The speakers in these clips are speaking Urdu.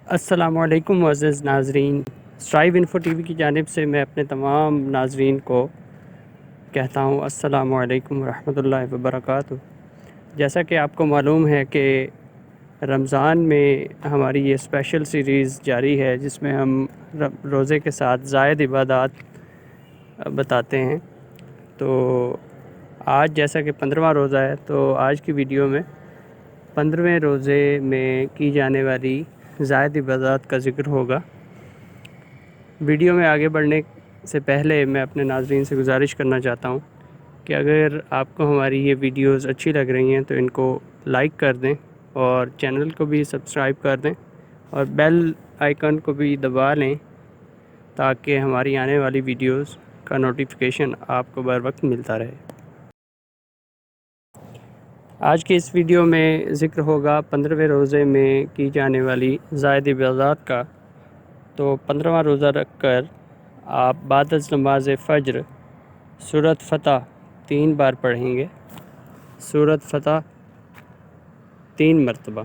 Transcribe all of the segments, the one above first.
السلام علیکم معزز ناظرین، اسٹرائیو انفو ٹی وی کی جانب سے میں اپنے تمام ناظرین کو کہتا ہوں السلام علیکم ورحمۃ اللہ وبرکاتہ۔ جیسا کہ آپ کو معلوم ہے کہ رمضان میں ہماری یہ اسپیشل سیریز جاری ہے جس میں ہم روزے کے ساتھ زائد عبادات بتاتے ہیں۔ تو آج جیسا کہ 15واں روزہ ہے تو آج کی ویڈیو میں 15ویں روزے میں کی جانے والی زائد عبادات کا ذکر ہوگا۔ ویڈیو میں آگے بڑھنے سے پہلے میں اپنے ناظرین سے گزارش کرنا چاہتا ہوں کہ اگر آپ کو ہماری یہ ویڈیوز اچھی لگ رہی ہیں تو ان کو لائک کر دیں اور چینل کو بھی سبسکرائب کر دیں اور بیل آئیکن کو بھی دبا لیں تاکہ ہماری آنے والی ویڈیوز کا نوٹیفیکیشن آپ کو بر وقت ملتا رہے۔ آج کی اس ویڈیو میں ذکر ہوگا 15ویں روزے میں کی جانے والی زائد عبادات کا۔ تو 15واں روزہ رکھ کر آپ بعد از نماز فجر سورۃ فتح 3 بار پڑھیں گے، سورۃ فتح 3 مرتبہ۔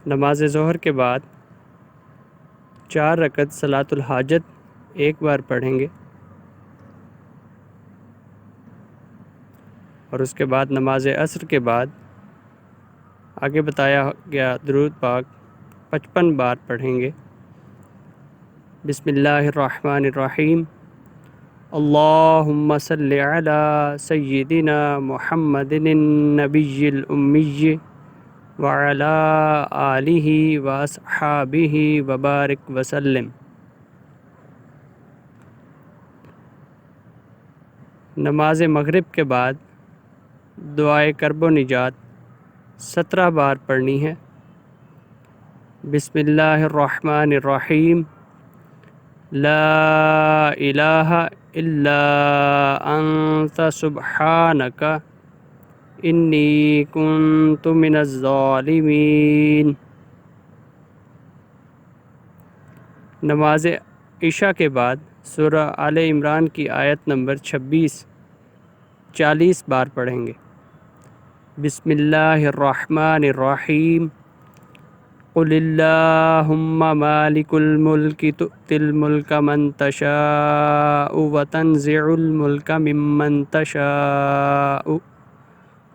نماز ظہر کے بعد 4 رکعت صلاۃ الحاجت ایک بار پڑھیں گے، اور اس کے بعد نماز عصر کے بعد آگے بتایا گیا درود پاک 55 بار پڑھیں گے۔ بسم اللہ الرحمن الرحیم، اللہم صلی علی سیدنا محمد النبی الامی وعلی آلہ واصحابہ وبارک وسلم۔ نماز مغرب کے بعد دعائے کرب و نجات 17 بار پڑھنی ہے۔ بسم اللہ الرحمن الرحیم، لا الہ الا انت سبحانک انی کنت من الظالمین۔ نماز عشاء کے بعد سورہ آل عمران کی آیت نمبر 26 40 بار پڑھیں گے۔ بسم اللہ الرحمن الرحیم، قل اللہم مالک الملک تؤتی الملک من تشاء وتنزع الملک ممن تشاء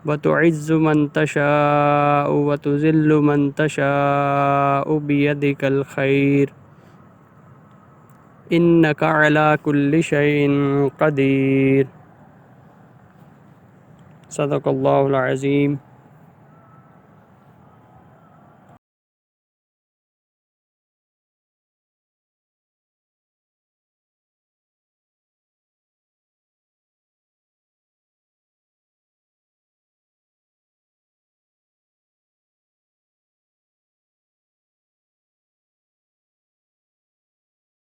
وتعز من تشاء وتذل من تشاء بیدک الخیر انک علی کل شیء قدیر۔ صدق اللہ العظیم۔